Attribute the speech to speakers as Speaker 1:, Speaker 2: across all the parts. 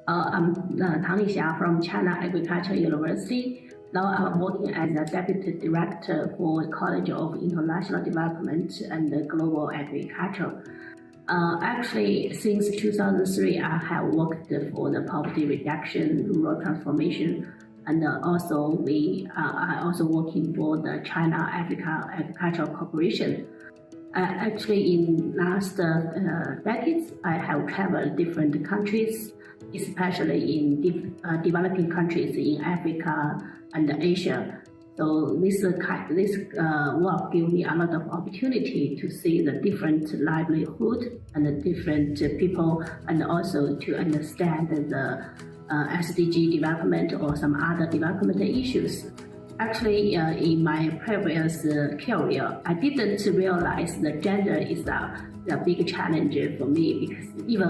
Speaker 1: I'm Tang Lixia from China Agricultural University. Now I'm working as a Deputy Director for College of International Development and Global Agriculture. Actually, since 2003, I have worked for the poverty reduction, rural transformation, and also I also working for the China-Africa Agricultural Corporation. Actually, in last decades, I have traveled different countries, especially in developing countries in Africa and Asia. So this work gives me a lot of opportunity to see the different livelihood and the different people, and also to understand the SDG development or some other development issues. Actually, in my previous career, I didn't realize that gender is a big challenge for me, because even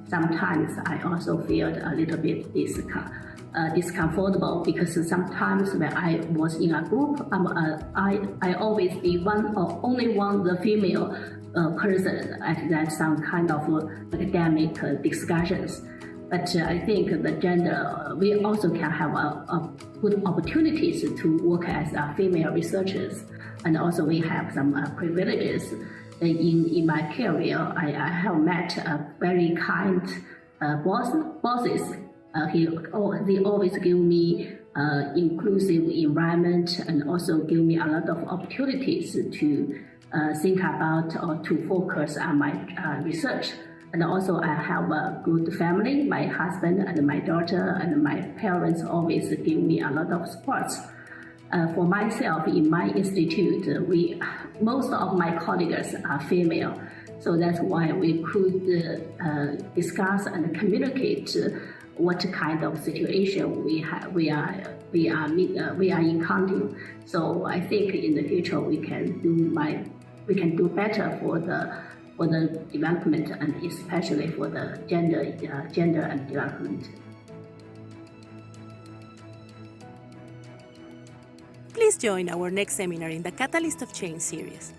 Speaker 1: sometimes I also feel a little bit discomfortable, because sometimes when I was in a group, I always be only one the female person at that some kind of academic discussions. But I think the gender, we also can have a good opportunities to work as female researchers, and also we have some privileges. In my career, I have met very kind bosses. They always give me inclusive environment, and also give me a lot of opportunities to think about or to focus on my research. And also I have a good family. My husband and my daughter and my parents always give me a lot of support. For myself, in my institute, most of my colleagues are female. So that's why we could discuss and communicate what kind of situation we are encountering. So I think in the future we can do better for the development, and especially for the gender and development.
Speaker 2: Please join our next seminar in the Catalyst of Change series.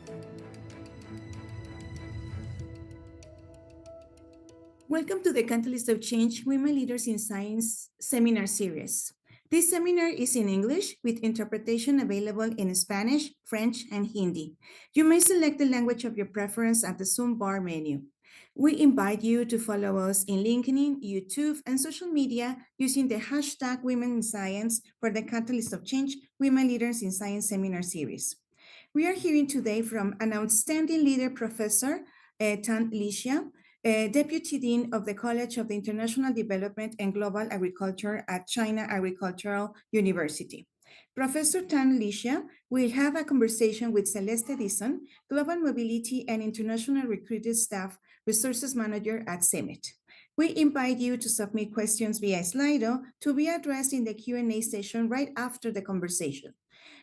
Speaker 3: Welcome to the Catalyst of Change Women Leaders in Science seminar series. This seminar is in English with interpretation available in Spanish, French, and Hindi. You may select the language of your preference at the Zoom bar menu. We invite you to follow us in LinkedIn, YouTube, and social media using the hashtag Women in Science for the Catalyst of Change Women Leaders in Science seminar series. We are hearing today from an outstanding leader, Professor Tang Lixia, Deputy Dean of the College of International Development and Global Agriculture at China Agricultural University. Professor Tang Lixia will have a conversation with Celeste Dixon, Global Mobility and International Recruited Staff Resources Manager at CIMMYT. We invite you to submit questions via Slido to be addressed in the Q&A session right after the conversation.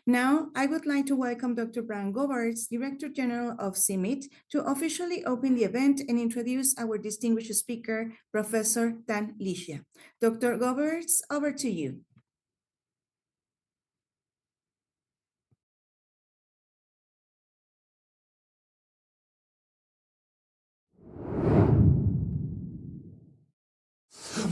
Speaker 3: Now, I would like to welcome Dr. Brian Gobards, Director General of CIMMYT, to officially open the event and introduce our distinguished speaker, Professor Tang Lixia. Dr. Gobards, over to you.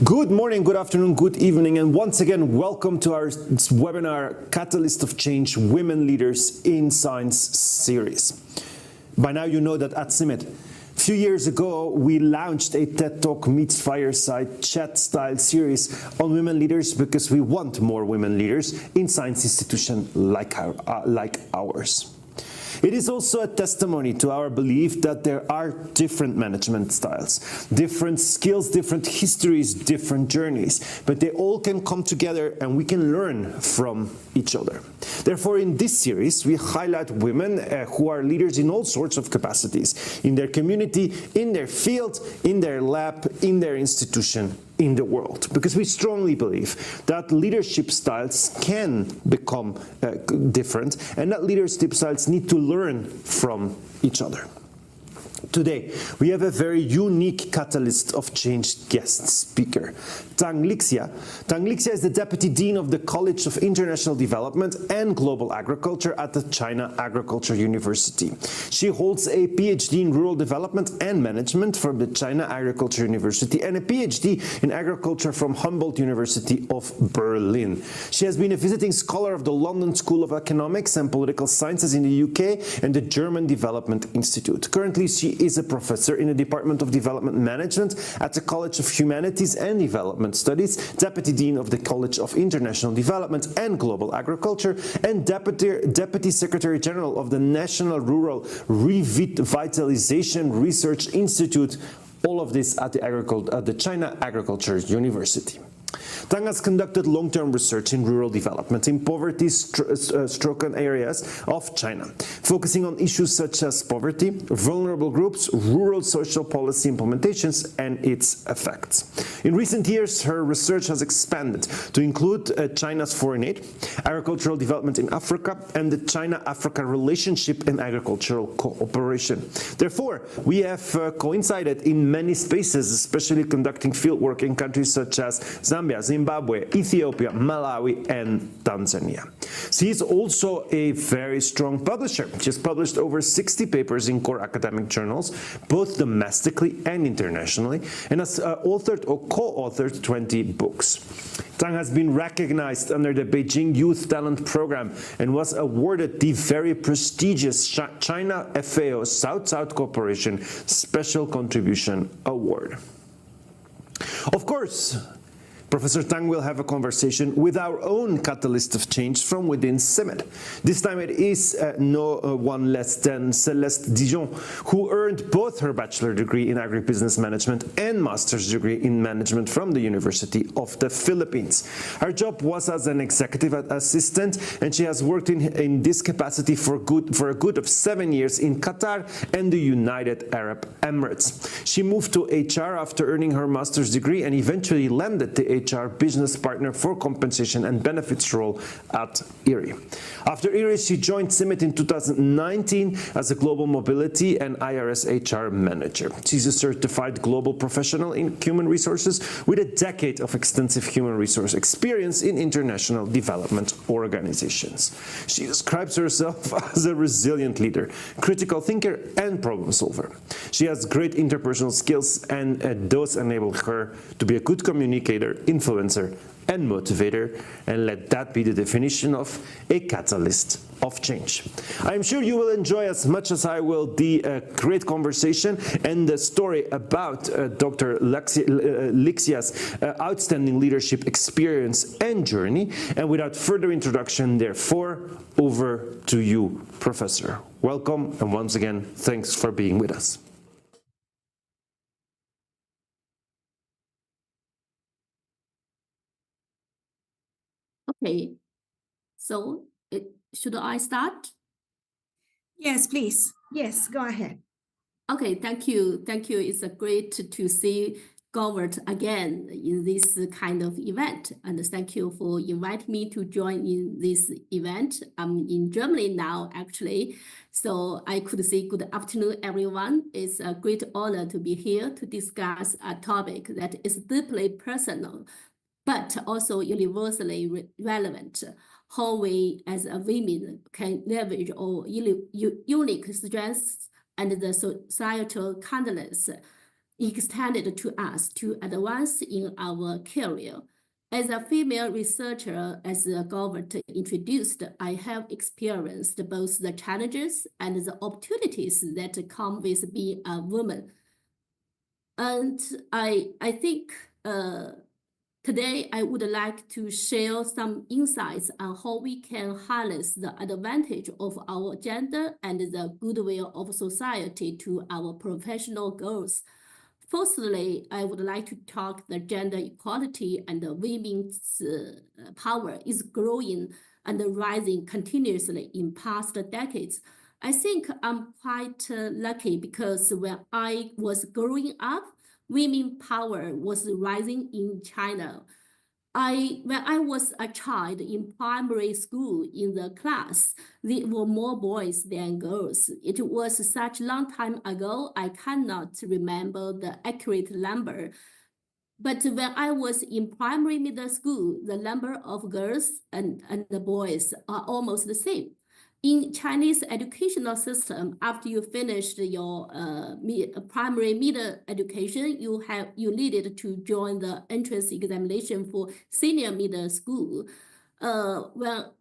Speaker 4: Good morning, good afternoon, good evening, and once again, welcome to our webinar, Catalyst of Change, Women Leaders in Science series. By now you know that at CIMMYT, a few years ago, we launched a TED Talk meets Fireside chat style series on women leaders, because we want more women leaders in science institutions like ours. It is also a testimony to our belief that there are different management styles, different skills, different histories, different journeys, but they all can come together and we can learn from each other. Therefore, in this series, we highlight women who are leaders in all sorts of capacities, in their community, in their field, in their lab, in their institution, in the world, because we strongly believe that leadership styles can become different, and that leadership styles need to learn from each other. Today, we have a very unique catalyst of change guest speaker, Tang Lixia. Tang Lixia is the Deputy Dean of the College of International Development and Global Agriculture at the China Agriculture University. She holds a PhD in Rural Development and Management from the China Agriculture University and a PhD in Agriculture from Humboldt University of Berlin. She has been a visiting scholar of the London School of Economics and Political Sciences in the UK and the German Development Institute. Currently, she is a professor in the Department of Development Management at the College of Humanities and Development Studies, Deputy Dean of the College of International Development and Global Agriculture, and Deputy Secretary General of the National Rural Revitalization Research Institute, all of this at the China Agriculture University. Tang has conducted long-term research in rural development in poverty-stricken areas of China, focusing on issues such as poverty, vulnerable groups, rural social policy implementations, and its effects. In recent years, her research has expanded to include China's foreign aid, agricultural development in Africa, and the China-Africa relationship and agricultural cooperation. Therefore, we have coincided in many spaces, especially conducting fieldwork in countries such as Zambia, Zimbabwe, Ethiopia, Malawi, and Tanzania. She is also a very strong publisher. She has published over 60 papers in core academic journals, both domestically and internationally, and has authored or co-authored 20 books. Tang has been recognized under the Beijing Youth Talent Program and was awarded the very prestigious China-FAO South-South Cooperation Special Contribution Award. Of course, Professor Tang will have a conversation with our own catalyst of change from within CIMMYT. This time it is no one less than Céleste Dijon, who earned both her bachelor degree in agribusiness management and master's degree in management from the University of the Philippines. Her job was as an executive assistant, and she has worked in this capacity for a good of 7 years in Qatar and the United Arab Emirates. She moved to HR after earning her master's degree and eventually landed the HR business partner for compensation and benefits role at IRI. After IRI, she joined CIMMYT in 2019 as a global mobility and IRS HR manager. She's a certified global professional in human resources with a decade of extensive human resource experience in international development organizations. She describes herself as a resilient leader, critical thinker, and problem solver. She has great interpersonal skills, and those enable her to be a good communicator, influencer, and motivator, and let that be the definition of a catalyst of change. I'm sure you will enjoy as much as I will the great conversation and the story about Dr. Lixia's outstanding leadership experience and journey. And without further introduction, therefore, over to you, Professor. Welcome, and once again, thanks for being with us.
Speaker 1: Okay, so should I start?
Speaker 3: Yes, please. Yes, go ahead.
Speaker 1: Okay, thank you. Thank you. It's great to see Govert again in this kind of event. And thank you for inviting me to join in this event. I'm in Germany now, actually. So I could say good afternoon, everyone. It's a great honor to be here to discuss a topic that is deeply personal, but also universally relevant, how we as a women can leverage our unique strengths and the societal kindness extended to us to advance in our career. As a female researcher, as Govert introduced, I have experienced both the challenges and the opportunities that come with being a woman. And I think today, I would like to share some insights on how we can harness the advantage of our gender and the goodwill of society to our professional goals. Firstly, I would like to talk the gender equality and the women's power is growing and rising continuously in past decades. I think I'm quite lucky because when I was growing up, women power was rising in China. when I was a child in primary school in the class, there were more boys than girls. It was such a long time ago, I cannot remember the accurate number. But when I was in primary middle school, the number of girls and the boys are almost the same. In Chinese educational system, after you finished your primary middle education, you needed to join the entrance examination for senior middle school. The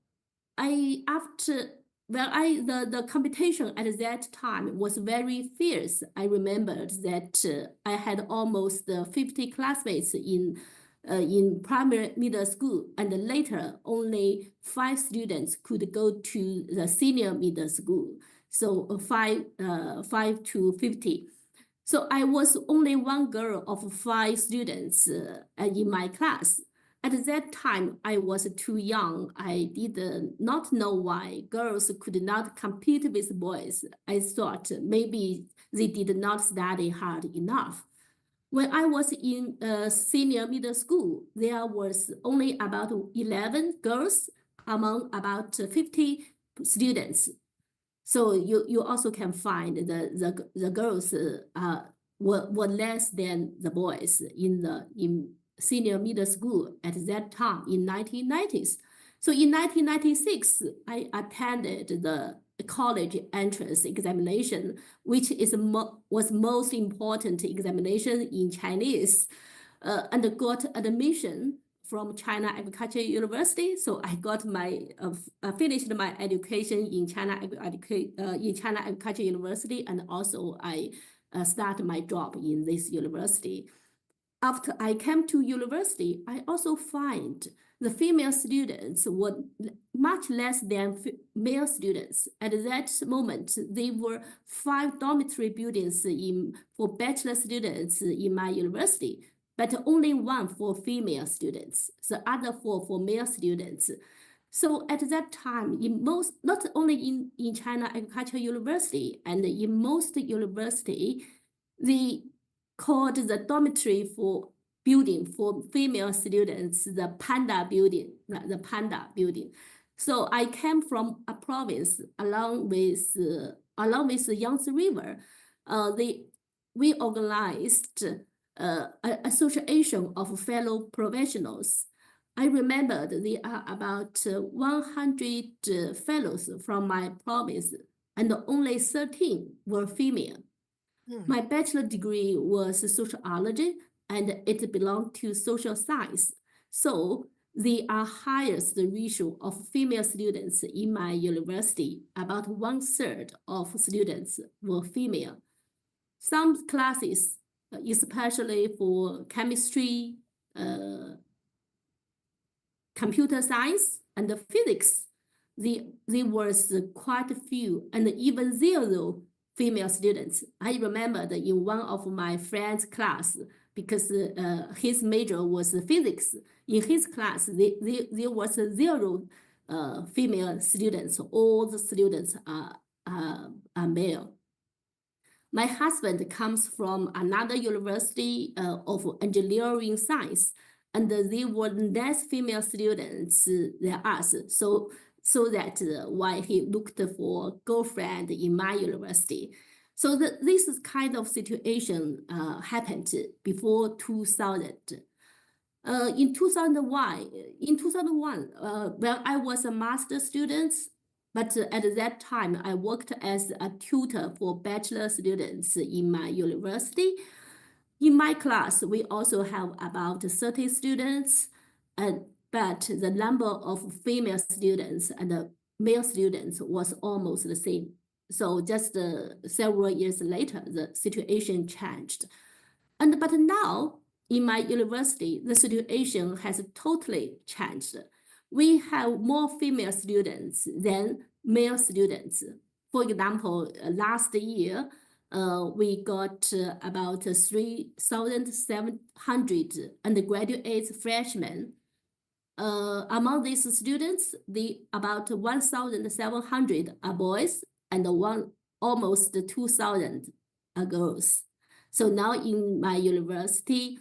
Speaker 1: competition at that time was very fierce. I remembered that I had almost 50 classmates in primary middle school, and later only 5 students could go to the senior middle school. So 5 to 50. So I was only one girl of 5 students in my class. At that time, I was too young. I did not know why girls could not compete with boys. I thought maybe they did not study hard enough. When I was in senior middle school, there was only about 11 girls among about 50 students. So you also can find the girls were less than the boys in senior middle school at that time in 1990s. So in 1996, I attended the college entrance examination, which was most important examination in Chinese, and got admission from China Agricultural University. So I got finished my education in China Agricultural University, and also I started my job in this university. After I came to university, I also find the female students were much less than male students. At that moment, there were 5 dormitory buildings for bachelor students in my university, but only 1 for female students, the other 4 for male students. So at that time, not only in China Agricultural University, and in most university, they called the dormitory building for female students the Panda building, So I came from a province along with the Yangtze River. We organized an association of fellow professionals. I remembered there are about 100 fellows from my province, and only 13 were female. My bachelor degree was sociology, and it belonged to social science. So there are highest ratio of female students in my university. About 1/3 of students were female. Some classes, especially for chemistry, computer science, and physics, there was quite a few, and even 0 female students. I remember that in one of my friend's class, because his major was physics, in his class, there was 0 female students. All the students are male. My husband comes from another university of engineering science, and there were less female students than us. So that why he looked for girlfriend in my university. So this kind of situation happened before 2000. In 2001, well, I was a master's student, but at that time I worked as a tutor for bachelor students in my university. In my class, we also have about 30 students, but the number of female students and male students was almost the same. So just several years later, the situation changed. But now, in my university, the situation has totally changed. We have more female students than male students. For example, last year, we got about 3,700 undergraduate freshmen. Among these students, about 1,700 are boys and almost 2,000 are girls. So now in my university,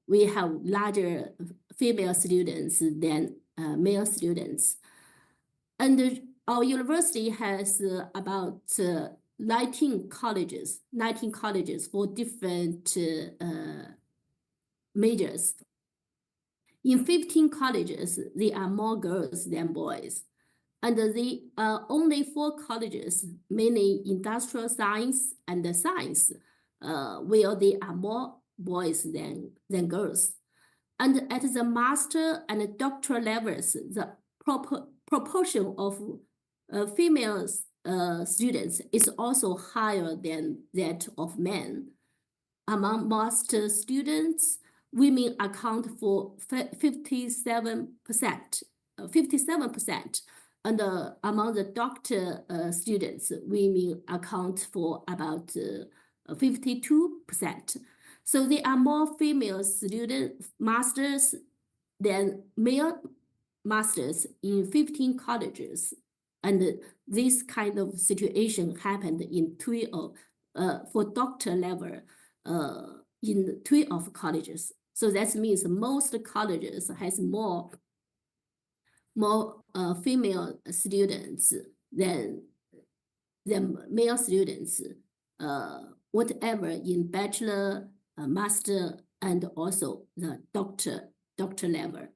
Speaker 1: we have larger female students than male students. And our university has about 19 colleges for different majors. In 15 colleges, there are more girls than boys. And there are only 4 colleges, mainly industrial science and science, where there are more boys than girls. And at the master and doctoral levels, the proportion of female students is also higher than that of men. Among master students, women account for 57%, and among the doctor students, women account for about 52%. So there are more female student masters than male masters in 15 colleges. And this kind of situation happened in for doctor level in 12 colleges. So that means most colleges has more female students than male students, whatever in bachelor, master, and also the doctor level.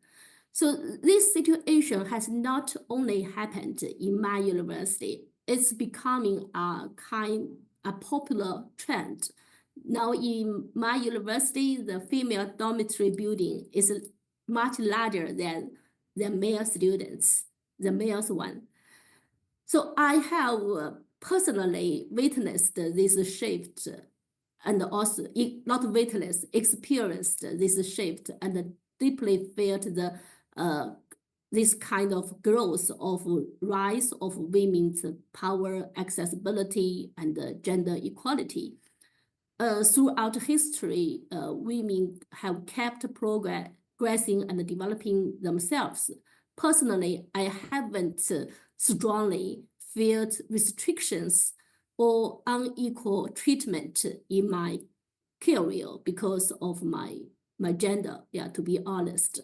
Speaker 1: So this situation has not only happened in my university, it's becoming a popular trend. Now in my university, the female dormitory building is much larger than the male students, the male's one. So I have personally witnessed this shift, and also not witnessed, experienced this shift, and deeply felt this kind of growth of rise of women's power, accessibility, and gender equality. Throughout history, women have kept progressing and developing themselves. Personally, I haven't strongly felt restrictions or unequal treatment in my career because of my gender, to be honest.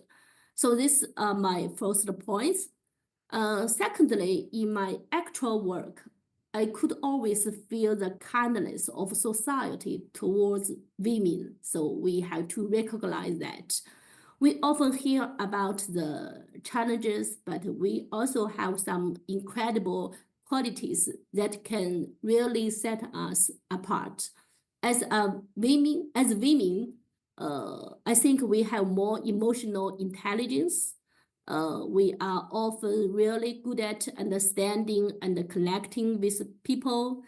Speaker 1: So these are my first points. Secondly, in my actual work, I could always feel the kindness of society towards women. So we have to recognize that. We often hear about the challenges, but we also have some incredible qualities that can really set us apart. As women, I think we have more emotional intelligence. We are often really good at understanding and connecting with people.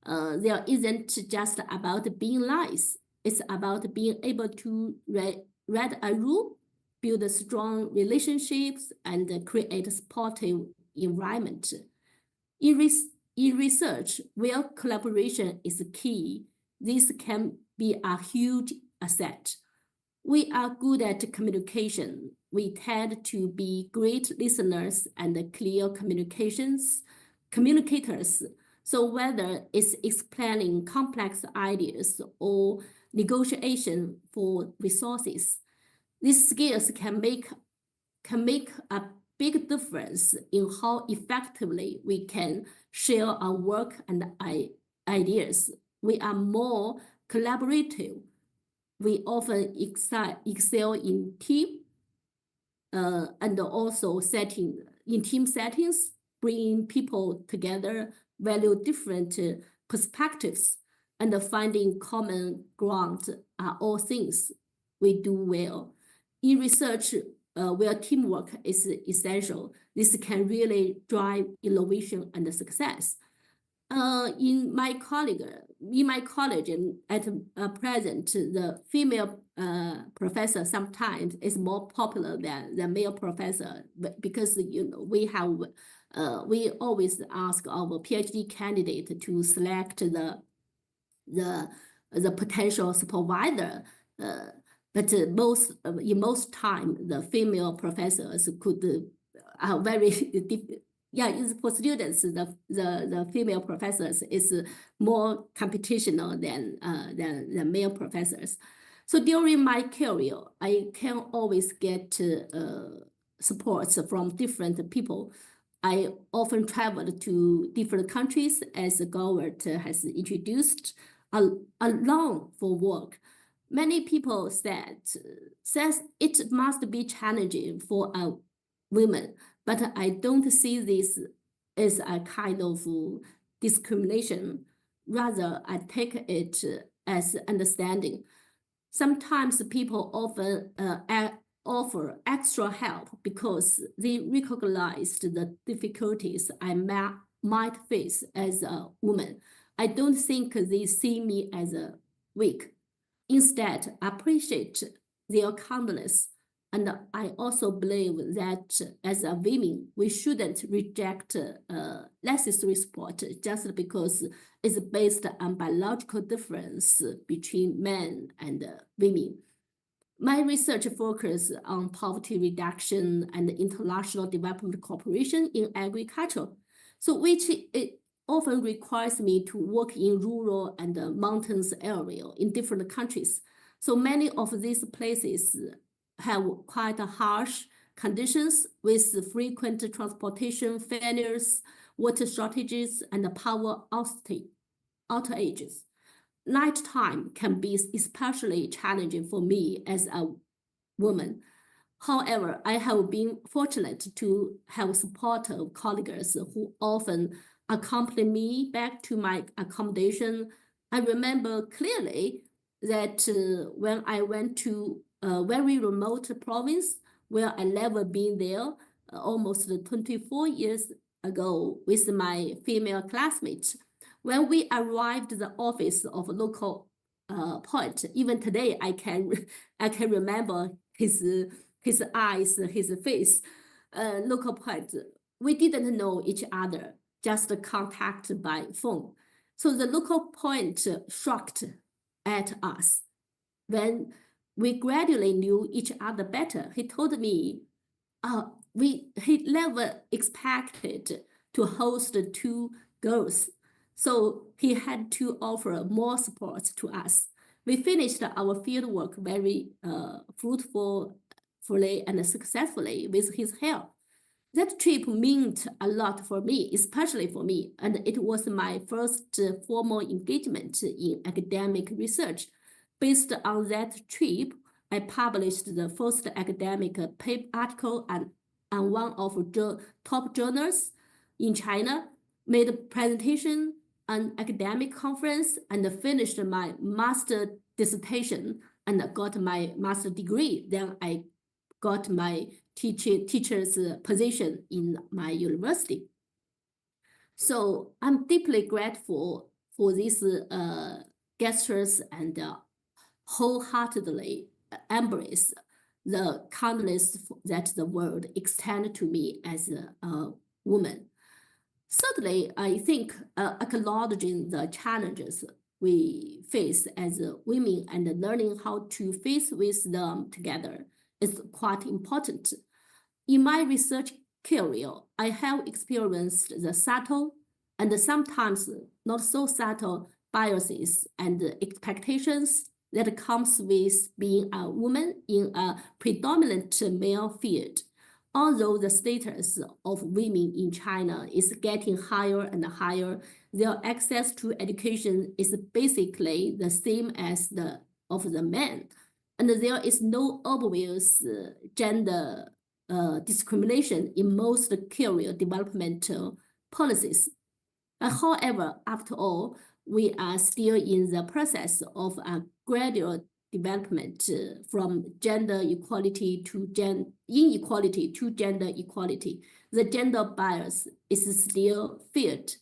Speaker 1: There isn't just about being nice. It's about being able to read a room, build strong relationships, and create a supportive environment. In research, where collaboration is key, this can be a huge asset. We are good at communication. We tend to be great listeners and clear communicators. So whether it's explaining complex ideas or negotiation for resources, these skills can make a big difference in how effectively we can share our work and ideas. We are more collaborative. We often excel in team and also in team settings, bringing people together, value different perspectives, and finding common ground are all things we do well. In research, where teamwork is essential, this can really drive innovation and success. In my college, and at present, the female professor sometimes is more popular than the male professor, because we always ask our PhD candidate to select the potential supervisor. But in most time, the female professors are very for students, the female professors is more competitional than the male professors. So during my career, I can always get support from different people. I often traveled to different countries as the government has introduced along for work. Many people says it must be challenging for a woman, but I don't see this as a kind of discrimination. Rather, I take it as understanding. Sometimes people often offer extra help because they recognized the difficulties I might face as a woman. I don't think they see me as a weak. Instead, I appreciate their kindness. And I also believe that as a women, we shouldn't reject necessary support just because it's based on biological difference between men and women. My research focuses on poverty reduction and international development cooperation in agriculture, so which it often requires me to work in rural and mountains area in different countries. So many of these places have quite harsh conditions with frequent transportation failures, water shortages, and power outages. Nighttime can be especially challenging for me as a woman. However, I have been fortunate to have supportive colleagues who often accompany me back to my accommodation. I remember clearly that when I went to a very remote province where I never been there, almost 24 years ago with my female classmates. When we arrived at the office of a local poet, even today I can remember his eyes, his face. Local poet, we didn't know each other, just contact by phone. So the local poet shocked at us. When we gradually knew each other better, he told me he never expected to host two girls. So he had to offer more support to us. We finished our fieldwork very fruitfully and successfully with his help. That trip meant a lot for me, especially for me, and it was my first formal engagement in academic research. Based on that trip, I published the first academic paper article on one of the top journals in China, made a presentation an academic conference, and finished my master dissertation and got my master degree. Then I got my teacher's position in my university. So I'm deeply grateful for these gestures and wholeheartedly embrace the kindness that the world extended to me as a woman. Certainly, I think acknowledging the challenges we face as women and learning how to face with them together is quite important. In my research career, I have experienced the subtle and sometimes not so subtle biases and expectations that comes with being a woman in a predominant male field. Although the status of women in China is getting higher and higher, their access to education is basically the same as the of the men. And there is no obvious gender discrimination in most career developmental policies. However, after all, we are still in the process of a gradual development from gender equality to inequality to gender equality. The gender bias is still felt.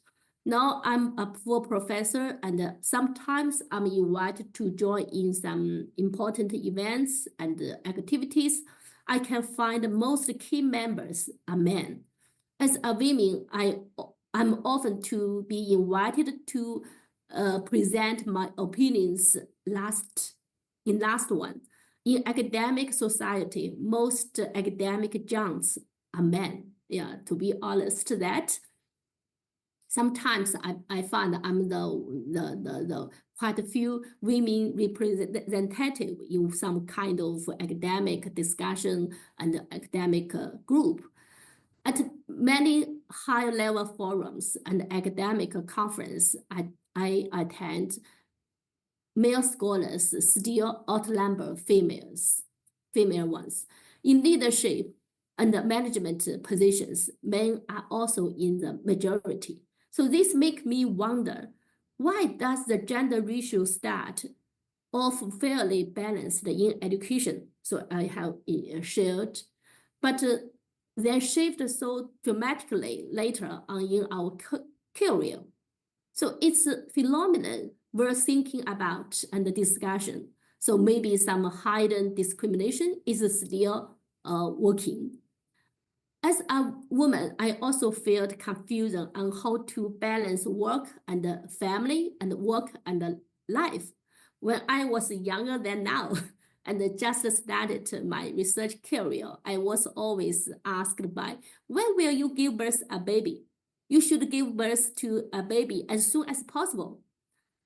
Speaker 1: Now I'm a full professor, and sometimes I'm invited to join in some important events and activities. I can find most key members are men. As a woman, I'm often to be invited to present my opinions last one. In academic society, most academic giants are men. Yeah, to be honest, that sometimes I find I'm the quite a few women representative in some kind of academic discussion and academic group. At many high-level forums and academic conference I attend, male scholars still outnumber female ones. In leadership and management positions, men are also in the majority. So this makes me wonder, why does the gender ratio start off fairly balanced in education? So I have shared, but then shift so dramatically later on in our career. So it's a phenomenon worth thinking about and discussion. So maybe some hidden discrimination is still working. As a woman, I also felt confusion on how to balance work and family and work and life. When I was younger than now and just started my research career, I was always asked by, when will you give birth a baby? You should give birth to a baby as soon as possible.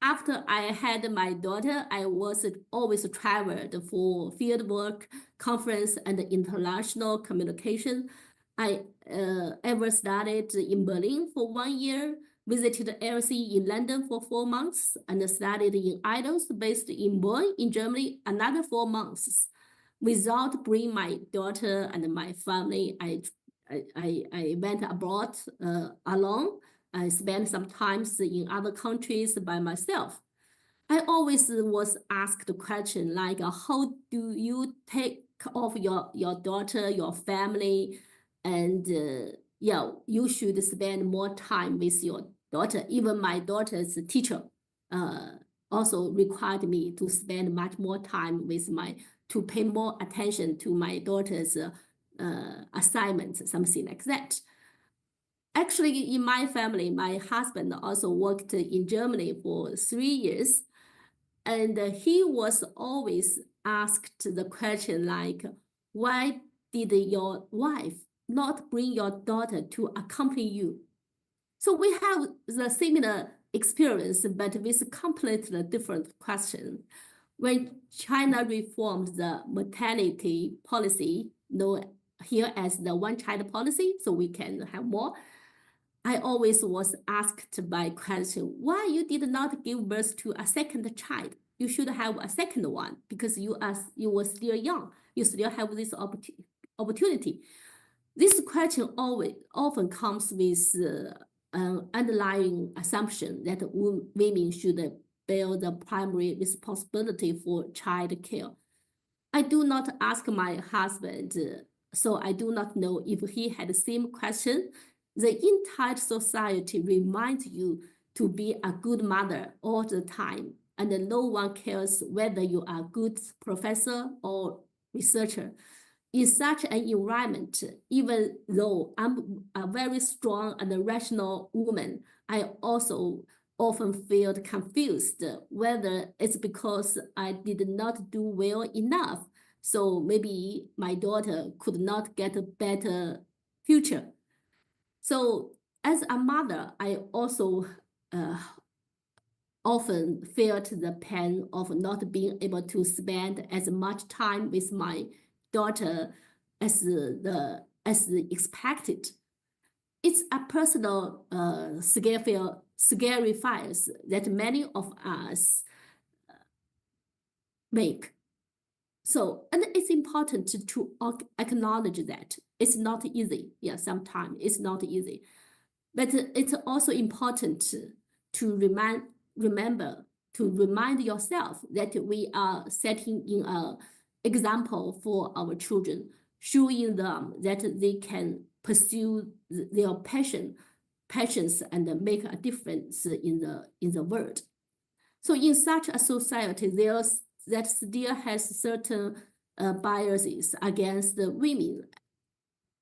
Speaker 1: After I had my daughter, I was always traveled for field work, conference, and international communication. I ever studied in Berlin for 1 year, visited LC in London for 4 months, and studied in IDOS based in Bonn in Germany another 4 months. Without bringing my daughter and my family, I went abroad alone. I spent some time in other countries by myself. I always was asked the question like, how do you take of your daughter, your family, and yeah, you should spend more time with your daughter. Even my daughter's teacher also required me to spend much more time with to pay more attention to my daughter's assignments, something like that. Actually, in my family, my husband also worked in Germany for 3 years, and he was always asked the question like, why did your wife not bring your daughter to accompany you? So we have the similar experience, but with completely different question. When China reformed the maternity policy, known here as the one-child policy, so we can have more, I always was asked by question, why you did not give birth to a second child? You should have a second one because you were still young. You still have this opportunity. This question often comes with an underlying assumption that women should bear the primary responsibility for child care. I do not ask my husband, so I do not know if he had the same question. The entire society reminds you to be a good mother all the time, and no one cares whether you are a good professor or researcher. In such an environment, even though I'm a very strong and rational woman, I also often feel confused whether it's because I did not do well enough. So maybe my daughter could not get a better future. So as a mother, I also often felt the pain of not being able to spend as much time with my daughter as expected. It's a personal scary files that many of us make. So, and it's important to acknowledge that it's not easy. Yeah, sometimes it's not easy, but it's also important to remind yourself that we are setting in an example for our children, showing them that they can pursue their passions and make a difference in the world. So in such a society, that still has certain biases against the women.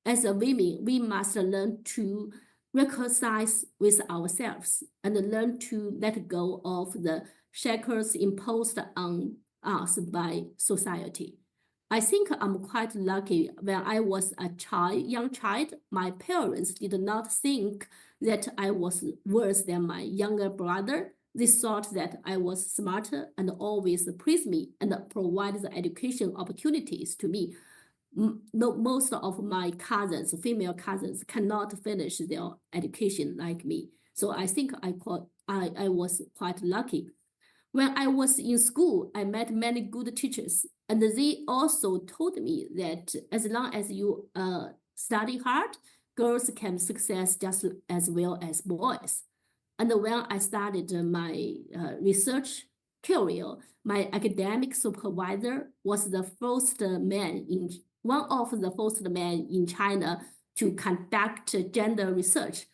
Speaker 1: As a women, we must learn to reconcile with ourselves and learn to let go of the shackles imposed on us by society. I think I'm quite lucky. When I was a young child, my parents did not think that I was worse than my younger brother They thought that I was smarter and always praised me and provided the education opportunities to me. Most of my cousins, female cousins, cannot finish their education like me. So I think I was quite lucky. When I was in school, I met many good teachers, and they also told me that as long as you study hard, girls can success just as well as boys. And when I started my research career, my academic supervisor was the first man in one of the first men in China to conduct gender research.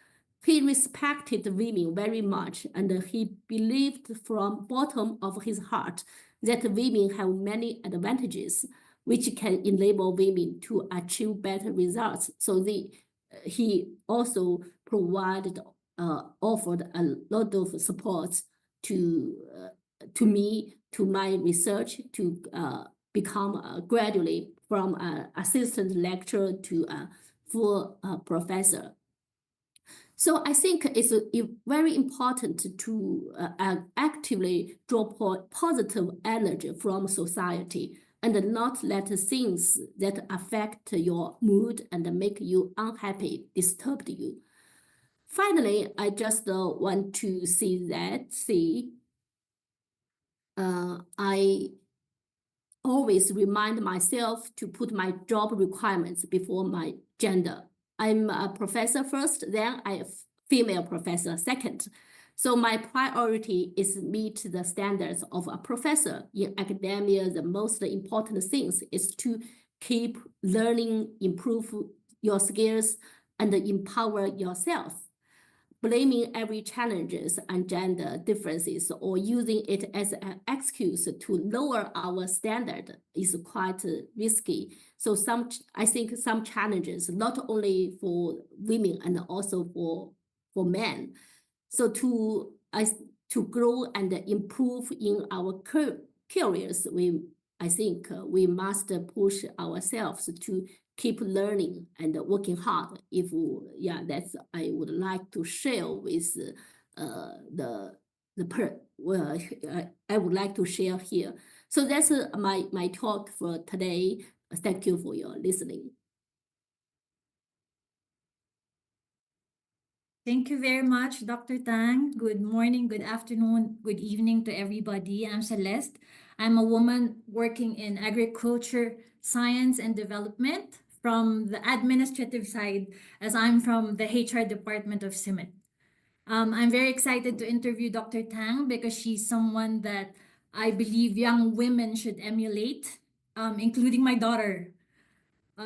Speaker 1: He respected women very much, and he believed from bottom of his heart that women have many advantages which can enable women to achieve better results. So he also offered a lot of support to me, to my research, to become gradually from an assistant lecturer to a full professor. So I think it's very important to actively draw positive energy from society and not let things that affect your mood and make you unhappy disturb you. Finally, I just want to I always remind myself to put my job requirements before my gender. I'm a professor first, then I'm a female professor second. So my priority is meet the standards of a professor. In academia, the most important things is to keep learning, improve your skills, and empower yourself. Blaming every challenges and gender differences or using it as an excuse to lower our standard is quite risky. So I think some challenges, not only for women and also for men. So to grow and improve in our careers, I think we must push ourselves to keep learning and working hard. That's I would like to share with I would like to share here. So that's my talk for today. Thank you for your listening.
Speaker 5: Thank you very much, Dr. Tang. Good morning, good afternoon, good evening to everybody. I'm Celeste. I'm a woman working in agriculture, science, and development from the administrative side, as I'm from the HR department of CIMIT. I'm very excited to interview Dr. Tang because she's someone that I believe young women should emulate, including my daughter.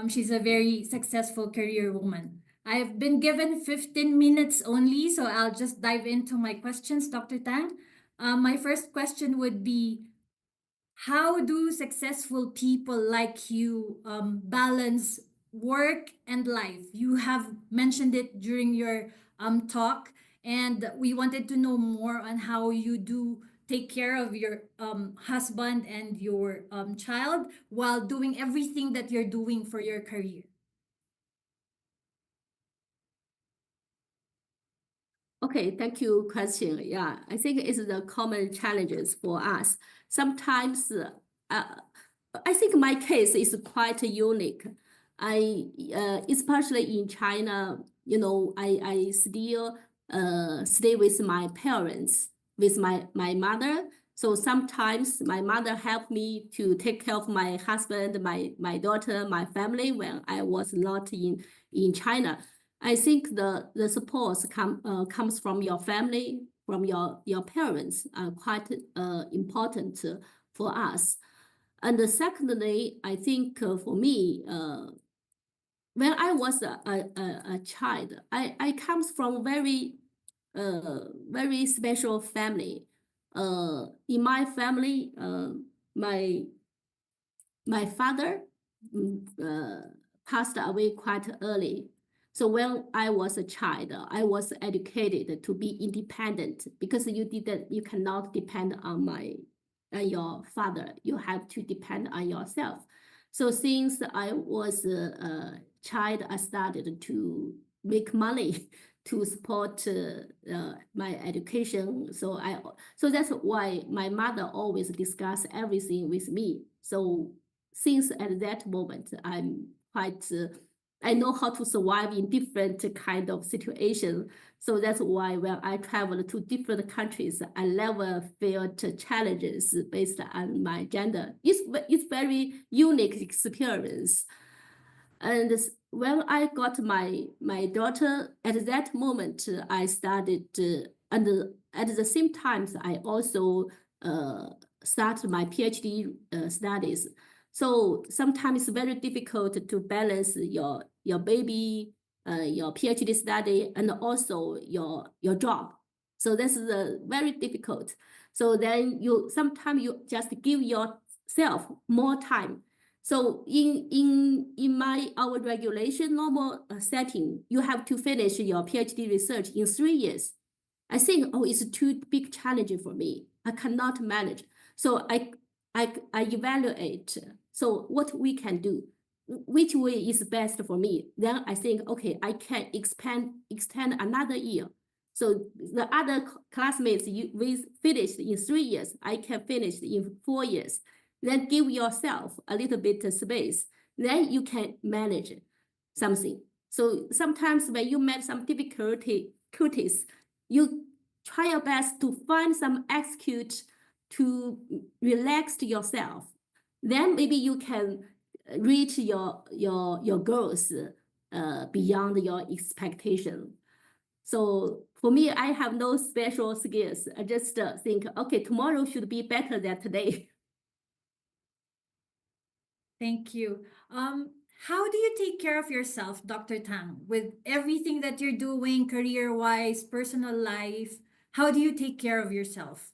Speaker 5: She's a very successful career woman. I've been given 15 minutes only, so I'll just dive into my questions, Dr. Tang. My first question would be, how do successful people like you balance work and life? You have mentioned it during your talk, and we wanted to know more on how you do take care of your husband and your child while doing everything that you're doing for your career.
Speaker 1: Okay, thank you, question. Yeah, I think it's the common challenges for us. Sometimes, I think my case is quite unique. Especially in China, I still stay with my parents, with my mother. So sometimes my mother helped me to take care of my husband, my daughter, my family when I was not in China. I think the support comes from your family, from your parents, are quite important for us. And secondly, I think for me, when I was a child, I comes from very special family. In my family, my father passed away quite early. So when I was a child, I was educated to be independent because you cannot depend on your father. You have to depend on yourself. So since I was a child, I started to make money to support my education. So that's why my mother always discuss everything with me. So since at that moment, I'm quite I know how to survive in different kind of situations. So that's why when I travel to different countries, I never felt challenges based on my gender. It's very unique experience. And when I got my daughter, at that moment, I started, and at the same time, I also started my PhD studies. So sometimes it's very difficult to balance your baby, your PhD study, and also your job. So this is very difficult. So then sometimes you just give yourself more time. So in our regulation normal setting, you have to finish your PhD research in 3 years. I think, it's too big challenge for me. I cannot manage. So I evaluate. So what we can do, which way is best for me? Then I think, okay, I can extend another year. So the other classmates we finished in 3 years, I can finish in 4 years. Then give yourself a little bit of space. Then you can manage something. So sometimes when you met some difficulties, you try your best to find some excuse to relax yourself. Then maybe you can reach your goals beyond your expectation. So for me, I have no special skills. I just think, okay, tomorrow should be better than today.
Speaker 5: Thank you. How do you take care of yourself, Dr. Tang, with everything that you're doing, career-wise, personal life? How do you take care of yourself?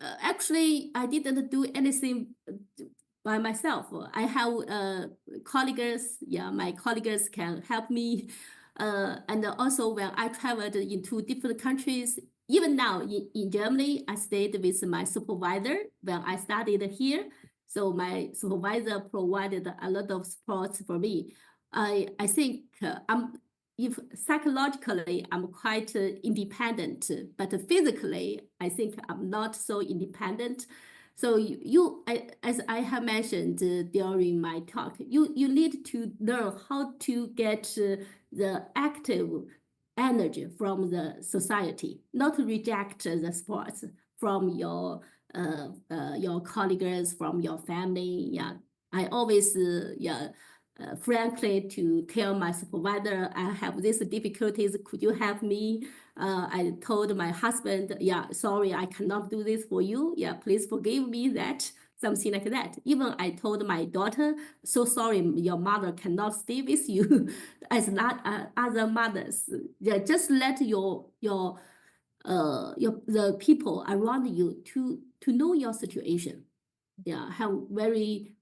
Speaker 1: Actually, I didn't do anything by myself. I have colleagues. Yeah, my colleagues can help me. And also when I traveled into different countries, even now in Germany, I stayed with my supervisor when I studied here. So my supervisor provided a lot of support for me. I think if psychologically I'm quite independent, but physically I think I'm not so independent. So as I have mentioned during my talk, you need to learn how to get the active energy from the society, not reject the sports from your colleagues, from your family. Yeah, I always frankly to tell my supervisor, I have these difficulties, could you help me? I told my husband, yeah, sorry, I cannot do this for you. Yeah, please forgive me that, something like that. Even I told my daughter, so sorry, your mother cannot stay with you as not other mothers. Yeah, just let the people around you to know your situation. Yeah, have very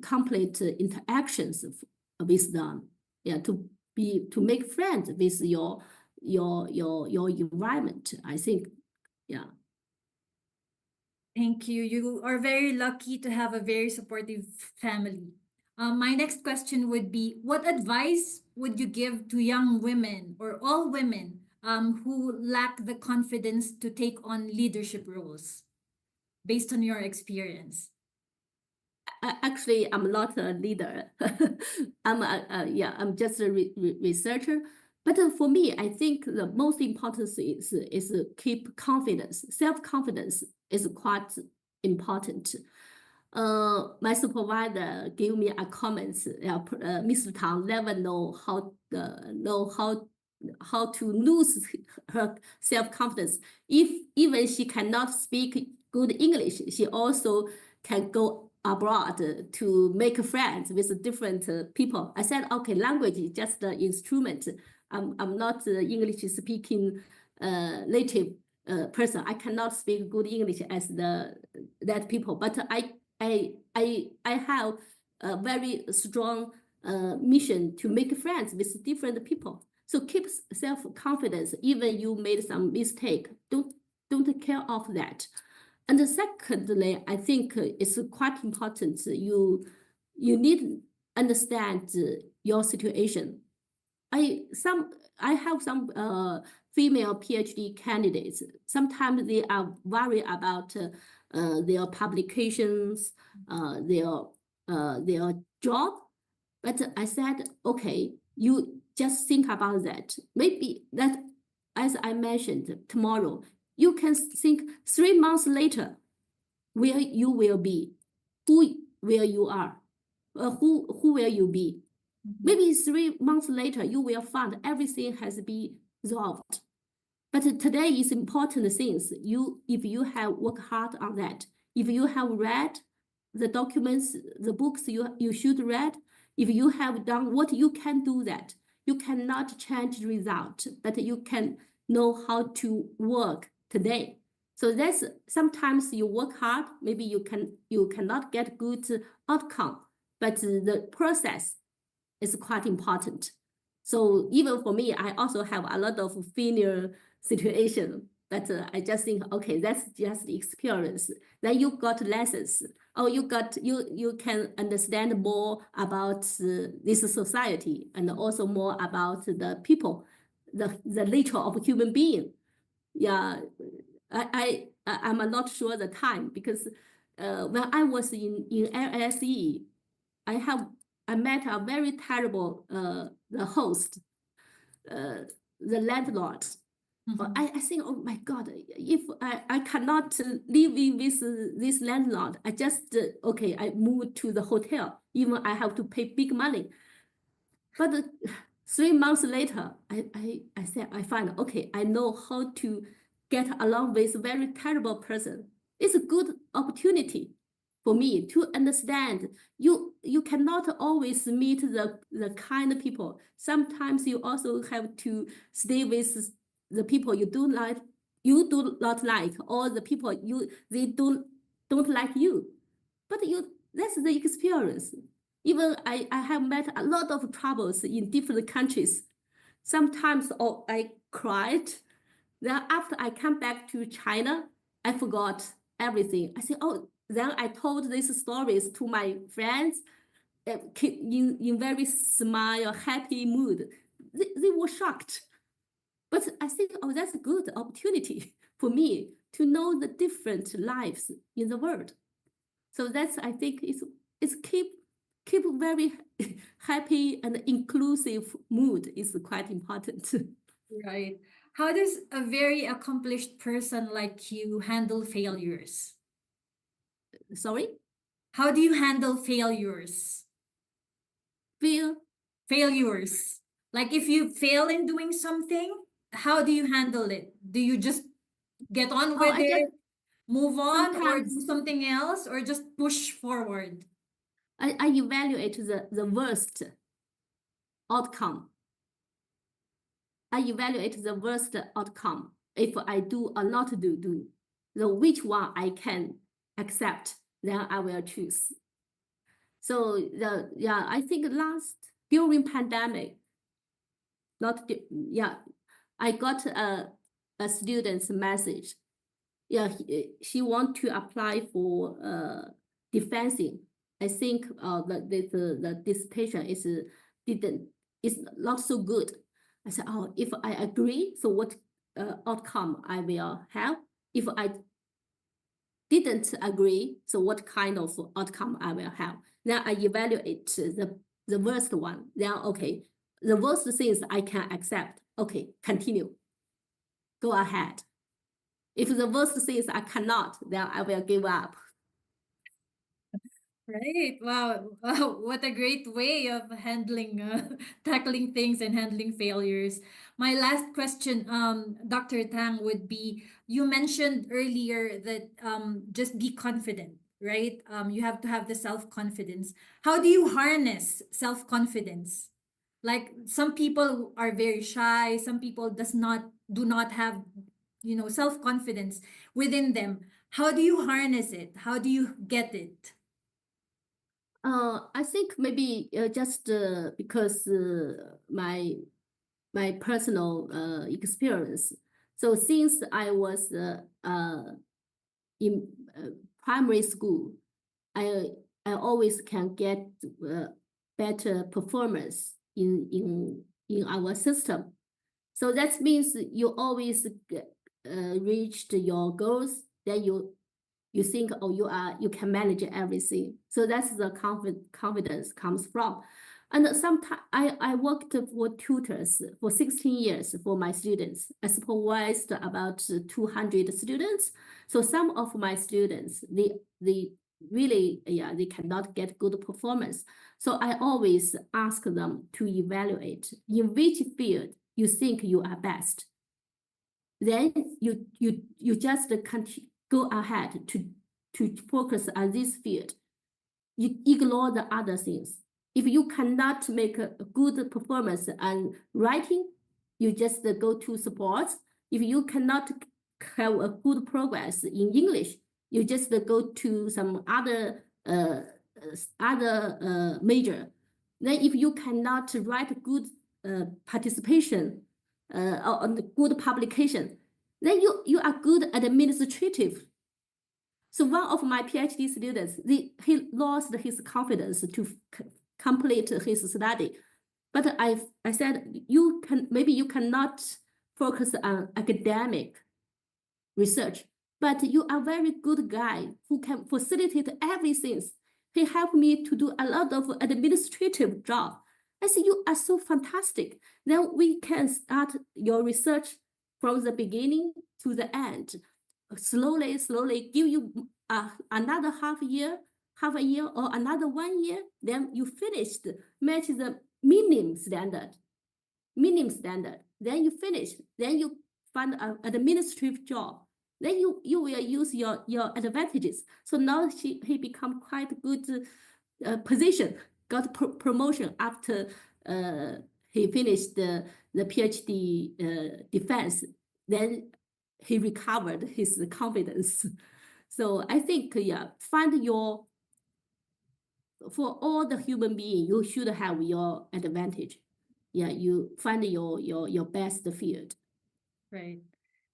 Speaker 1: complete interactions with them. Yeah, to make friends with your environment. I think, yeah.
Speaker 5: Thank you. You are very lucky to have a very supportive family. My next question would be, what advice would you give to young women or all women who lack the confidence to take on leadership roles based on your experience?
Speaker 1: Actually, I'm not a leader. I'm just a researcher. But for me, I think the most important is keep confidence. Self-confidence is quite important. My supervisor gave me a comment. Mr. Tang never know how to lose her self-confidence. Even she cannot speak good English, she also can go abroad to make friends with different people. I said, okay, language is just an instrument. I'm not English speaking native person. I cannot speak good English as that people, but I have a very strong mission to make friends with different people. So keep self-confidence, even you made some mistake. Don't care of that. And secondly, I think it's quite important. You need understand your situation. I have some female PhD candidates. Sometimes they are worried about their publications, their job. But I said, okay, you just think about that. Maybe that, as I mentioned, tomorrow, you can think 3 months later where you will be, where you are, who will you be. Maybe 3 months later, you will find everything has been resolved. But today is important things. If you have worked hard on that, if you have read the documents, the books you should read, if you have done what you can do that, you cannot change the result, but you can know how to work today. So that's sometimes you work hard, maybe you cannot get good outcome, but the process is quite important. So even for me, I also have a lot of failure situation, but I just think, okay, that's just the experience. Then you got lessons, or you can understand more about this society, and also more about the people, the nature of a human being. Yeah, I'm not sure the time, because when I was in LSE, I met a very terrible the host, the landlord. I think, oh my God, if I cannot live with this landlord, I just, okay, I move to the hotel, even I have to pay big money. But 3 months later, I said, I find, okay, I know how to get along with a very terrible person. It's a good opportunity for me to understand you cannot always meet the kind people. Sometimes you also have to stay with the people you do not like, or the people they don't like you. But that's the experience. Even I have met a lot of troubles in different countries. Sometimes I cried. Then after I come back to China, I forgot everything. I said, oh, then I told these stories to my friends in very smile, happy mood. They were shocked. But I think, oh, that's a good opportunity for me to know the different lives in the world. So that's, I think, it's keep very happy and inclusive mood is quite important.
Speaker 5: Right. How does a very accomplished person like you handle failures?
Speaker 1: Sorry?
Speaker 5: How do you handle failures? Failures. Like if you fail in doing something, how do you handle it? Do you just get on with it, move on, or do something else, or just push forward?
Speaker 1: I evaluate the worst outcome. I evaluate the worst outcome. If I do or not do, the which one I can accept, then I will choose. So I think during pandemic, I got a student's message. Yeah, she want to apply for defensing. I think the dissertation is not so good. I said, oh, if I agree, so what outcome I will have? If I didn't agree, so what kind of outcome I will have? Then I evaluate the worst one. Then okay, the worst things I can accept. Okay, continue. Go ahead. If the worst things I cannot, then I will give up.
Speaker 5: Right. Wow. Wow. What a great way of handling, tackling things and handling failures. My last question, Dr. Tang, would be, you mentioned earlier that just be confident, right? You have to have the self-confidence. How do you harness self-confidence? Like some people are very shy, some people do not have, self-confidence within them. How do you harness it? How do you get it?
Speaker 1: I think maybe just because my personal experience. So since I was in primary school, I always can get better performance in our system. So that means you always reached your goals. Then you think, oh, you can manage everything. So that's the confidence comes from. And sometimes I worked for tutors for 16 years for my students. I supervised about 200 students. So some of my students, they really, they cannot get good performance. So I always ask them to evaluate in which field you think you are best. Then you just go ahead to focus on this field. You ignore the other things. If you cannot make a good performance on writing, you just go to sports. If you cannot have a good progress in English, you just go to some other major. Then if you cannot write good participation or good publication, then you are good at administrative. So one of my PhD students, he lost his confidence to complete his study. But I said, maybe you cannot focus on academic research, but you are a very good guy who can facilitate everything. He helped me to do a lot of administrative job. I said, you are so fantastic. Then we can start your research from the beginning to the end. Slowly give you another half a year or another 1 year, then you finished, match the minimum standard. Then you finish, then you find an administrative job. Then you will use your advantages. So now he become quite good position, got promotion after he finished the PhD defense. Then he recovered his confidence. So I think, find for all the human being, you should have your advantage. You find your best field.
Speaker 5: Right.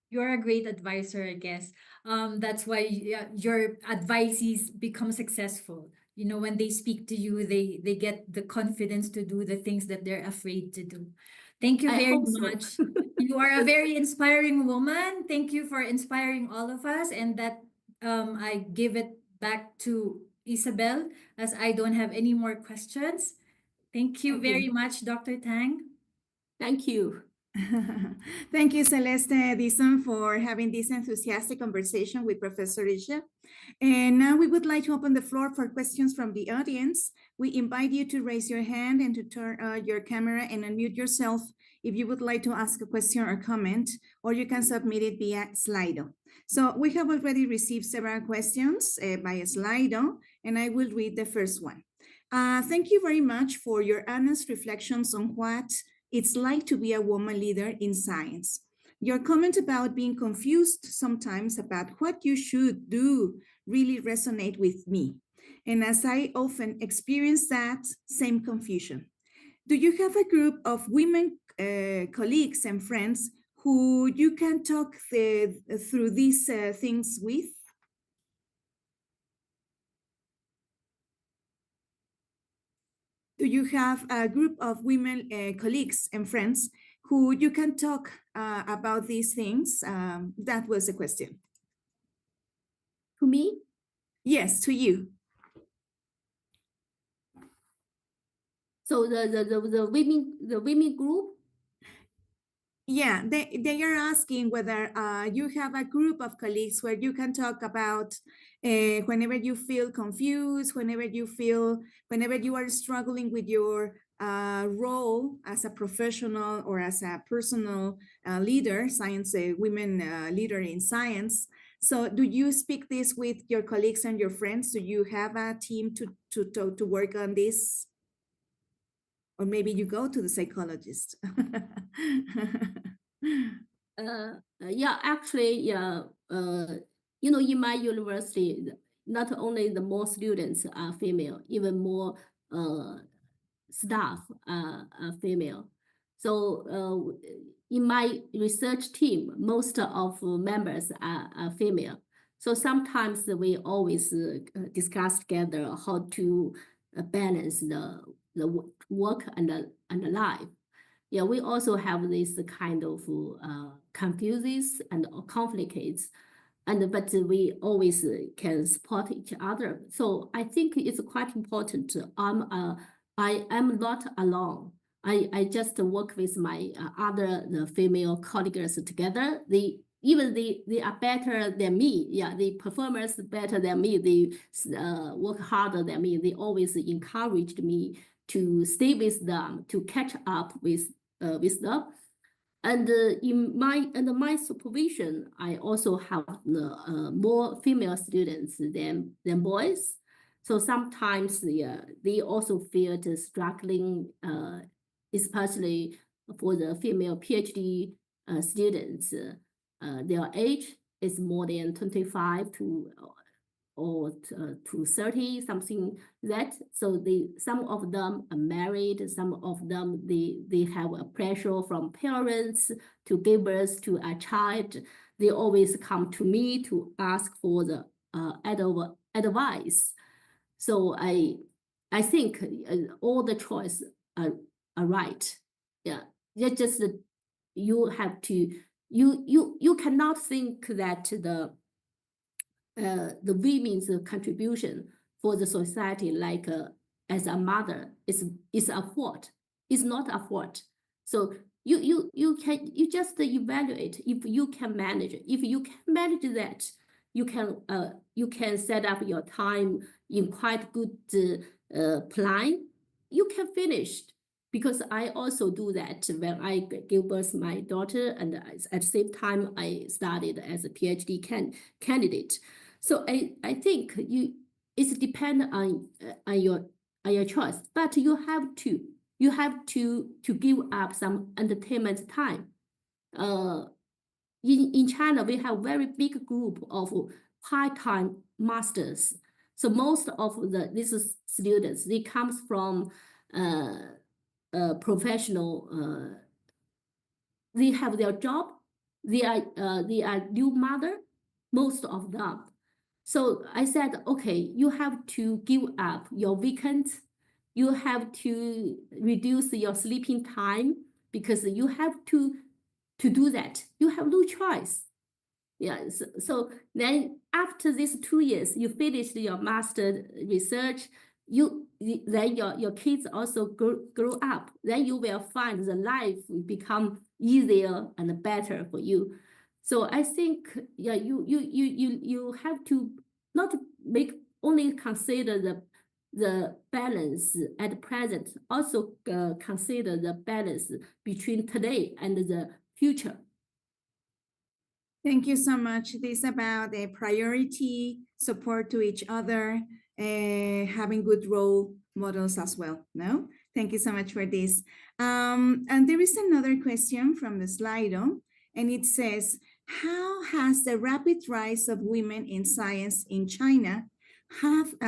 Speaker 5: You're a great advisor, I guess. That's why your advisees become successful. You know, when they speak to you, they get the confidence to do the things that they're afraid to do. Thank you
Speaker 1: I
Speaker 5: very
Speaker 1: hope so.
Speaker 5: much. You are a very inspiring woman. Thank you for inspiring all of us. And that I give it back to Isabel, as I don't have any more questions. Thank you very much, Dr. Tang.
Speaker 1: Thank you.
Speaker 3: Thank you, Celeste Edison, for having this enthusiastic conversation with Professor Isha. And now we would like to open the floor for questions from the audience. We invite you to raise your hand and to turn your camera and unmute yourself if you would like to ask a question or comment, or you can submit it via Slido. So we have already received several questions via Slido, and I will read the first one. Thank you very much for your honest reflections on what it's like to be a woman leader in science. Your comment about being confused sometimes about what you should do really resonate with me. And as I often experience that same confusion. Do you have a group of women colleagues and friends who you can talk through these things with? Do you have a group of women colleagues and friends who you can talk about these things? That was the question.
Speaker 1: To me?
Speaker 3: Yes, to you.
Speaker 1: So the women group?
Speaker 3: Yeah, they are asking whether you have a group of colleagues where you can talk about whenever you feel confused, whenever you are struggling with your role as a professional or as a personal leader, science women leader in science. So do you speak this with your colleagues and your friends? Do you have a team to work on this? Or maybe you go to the psychologist.
Speaker 1: Actually, in my university, not only the more students are female, even more staff are female. So in my research team, most of members are female. So sometimes we always discuss together how to balance the work and the life. Yeah, we also have this kind of confuses and conflicts, but we always can support each other. So I think it's quite important. I am not alone. I just work with my the female colleagues together. They are better than me. Yeah, the performers better than me. They work harder than me. They always encouraged me to stay with them, to catch up with them. And under my supervision, I also have more female students than boys. So sometimes they also feel struggling, especially for the female PhD students. Their age is more than 25 to 30, something that. So some of them are married, some of them they have a pressure from parents to give birth to a child. They always come to me to ask for the advice. So I think all the choices are right. Yeah, just you have to you cannot think that the women's contribution for the society, like as a mother, is a fault. It's not a fault. So you just evaluate if you can manage. If you can manage that, you can set up your time in quite good plan. You can finish. Because I also do that when I gave birth to my daughter, and at the same time I started as a PhD candidate. So I think it's depend on your choice, but you have to give up some entertainment time. In China, we have very big group of part-time masters. So most of these students, they comes from professional. They have their job. They are new mother, most of them. So I said, okay, you have to give up your weekends. You have to reduce your sleeping time, because you have to do that. You have no choice. Yeah. So then after these 2 years, you finished your master research. Then your kids also grow up. Then you will find the life will become easier and better for you. So I think, yeah, you have to not only consider the balance at present, also consider the balance between today and the future.
Speaker 3: Thank you so much. This is about the priority, support to each other, having good role models as well. No, thank you so much for this. And there is another question from the Slido, and it says, how has the rapid rise of women in science in China have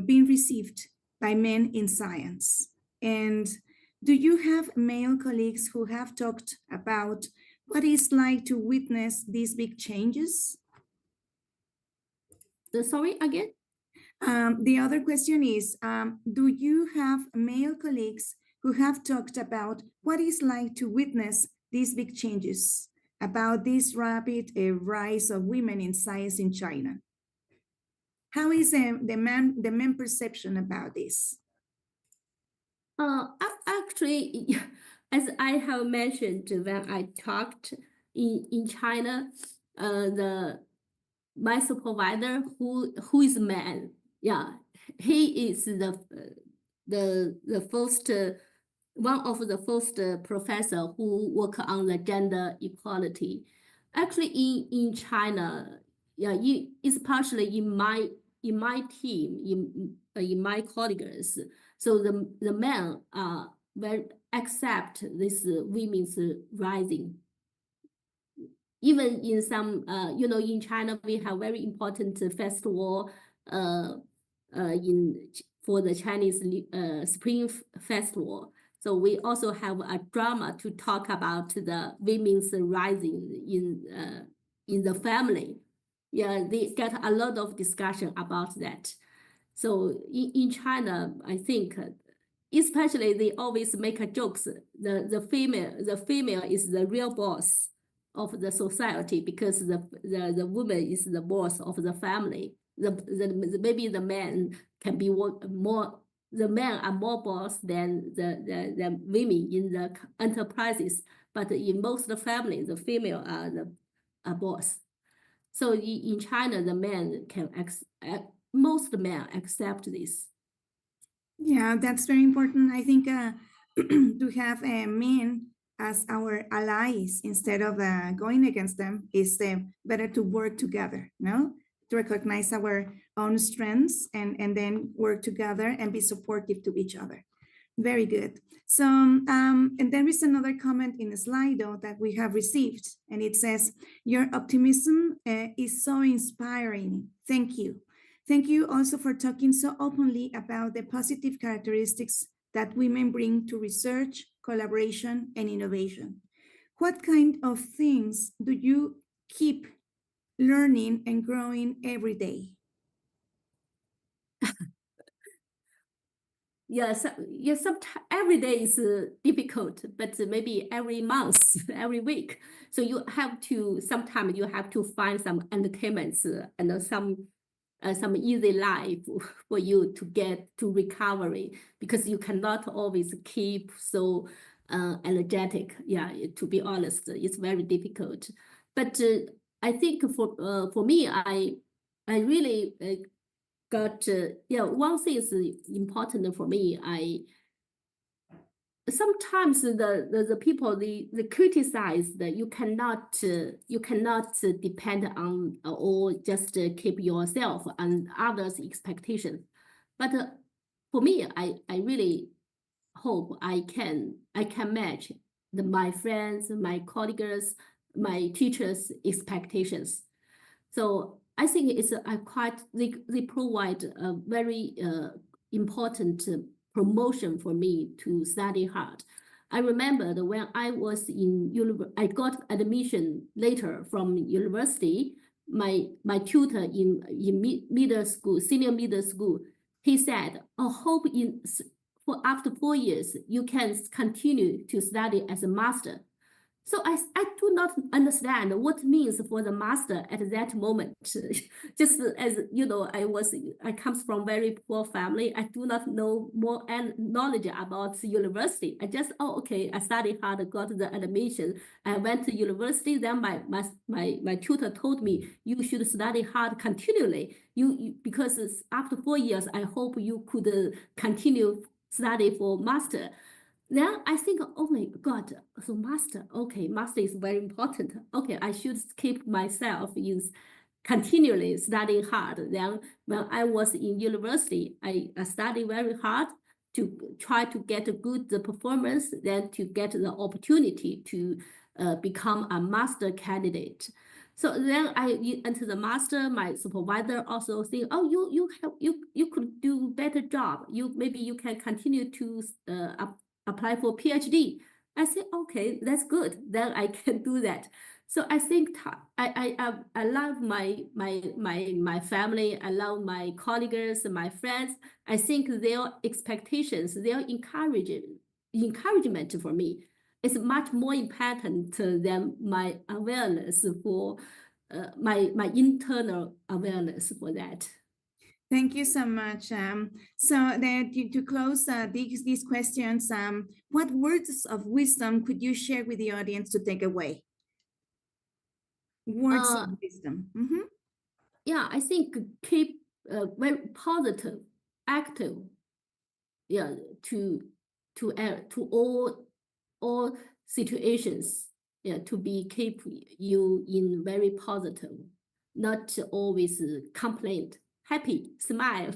Speaker 3: been received by men in science? And do you have male colleagues who have talked about what it's like to witness these big changes?
Speaker 1: Sorry, again?
Speaker 3: The other question is, do you have male colleagues who have talked about what it's like to witness these big changes, about this rapid rise of women in science in China? How is the men perception about this?
Speaker 1: Actually, as I have mentioned when I talked in China, my supervisor who is a man, yeah, he is the first one of the first professor who work on the gender equality. Actually, in China, yeah, especially in my team, in my colleagues, so the men will accept this women's rising. Even in some, in China, we have very important festival for the Chinese Spring Festival. So we also have a drama to talk about the women's rising in the family. Yeah, they get a lot of discussion about that. So in China, I think especially they always make a jokes. The female is the real boss of the society because the woman is the boss of the family. Maybe the man can be more. The men are more boss than the women in the enterprises, but in most families, the female are the boss. So in China, the men can most men accept this.
Speaker 3: Yeah, that's very important. I think to have men as our allies instead of going against them is better to work together, no? To recognize our own strengths and then work together and be supportive to each other. Very good. So, and there is another comment in Slido that we have received, and it says, your optimism is so inspiring. Thank you. Thank you also for talking so openly about the positive characteristics that women bring to research, collaboration, and innovation. What kind of things do you keep learning and growing every day?
Speaker 1: Yes, sometimes every day is difficult, but maybe every month, every week. So you have to, sometimes you have to find some entertainments and some easy life for you to get to recovery, because you cannot always keep so energetic. Yeah, to be honest, it's very difficult. But I think for me, I really got one thing is important for me. Sometimes the people they criticize that you cannot depend on or just keep yourself and others' expectations. But for me, I really hope I can match my friends, my colleagues, my teachers' expectations. So I think it's they provide a very important promotion for me to study hard. I remember that when I was I got admission later from university. My tutor in middle school, senior middle school, he said, "I hope for after 4 years you can continue to study as a master." So I do not understand what means for the master at that moment. Just as you know, I comes from very poor family. I do not know more knowledge about university. I just okay, I studied hard, got the admission. I went to university. Then my tutor told me you should study hard continually. Because after 4 years, I hope you could continue study for master. Then I think, oh my God, so master, okay, master is very important. Okay, I should keep myself in continually studying hard. Then when I was in university, I studied very hard to try to get a good performance, then to get the opportunity to become a master candidate. So then I enter the master. My supervisor also think, oh, you could do better job. Maybe you can continue to apply for PhD. I say, okay, that's good. Then I can do that. So I think I love my family. I love my colleagues, my friends. I think their expectations, their encouragement for me is much more important than my awareness for my internal awareness for that.
Speaker 3: Thank you so much. So to close these questions, what words of wisdom could you share with the audience to take away? Words of wisdom. Mm-hmm.
Speaker 1: Yeah, I think keep very positive, active. Yeah, to all situations. Yeah, to keep you in very positive, not always complaint. Happy, smile.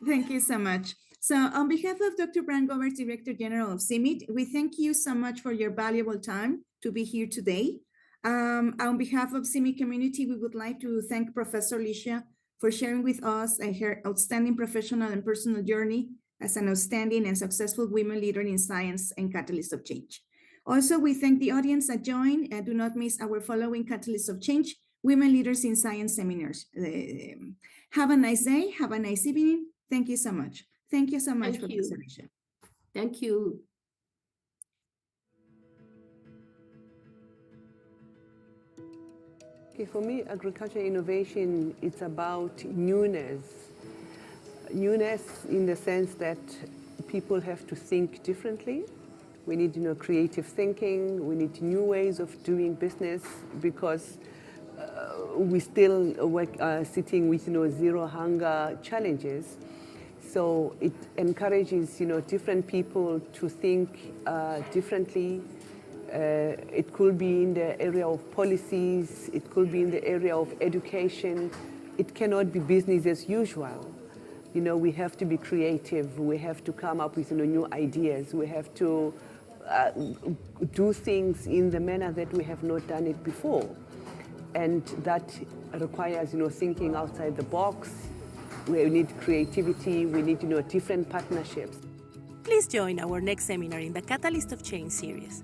Speaker 3: Thank you so much. So on behalf of Dr. Brangover, Director General of CIMMYT, we thank you so much for your valuable time to be here today. On behalf of CIMMYT community, we would like to thank Professor Lixia for sharing with us her outstanding professional and personal journey as an outstanding and successful women leader in science and catalyst of change. Also, we thank the audience that joined, and do not miss our following Catalyst of Change Women Leaders in Science seminars. Have a nice day. Have a nice evening. Thank you so much. Thank Thank you so much,
Speaker 1: Thank you.
Speaker 3: Professor Lixia.
Speaker 1: Thank you.
Speaker 6: Okay, for me, agriculture innovation, it's about newness. Newness in the sense that people have to think differently. We need, creative thinking. We need new ways of doing business because we still work sitting with, zero hunger challenges. So it encourages, different people to think differently. It could be in the area of policies. It could be in the area of education. It cannot be business as usual. We have to be creative. We have to come up with new ideas. We have to do things in the manner that we have not done it before. And that requires, thinking outside the box. We need creativity. We need, different partnerships.
Speaker 2: Please join our next seminar in the Catalyst of Change series.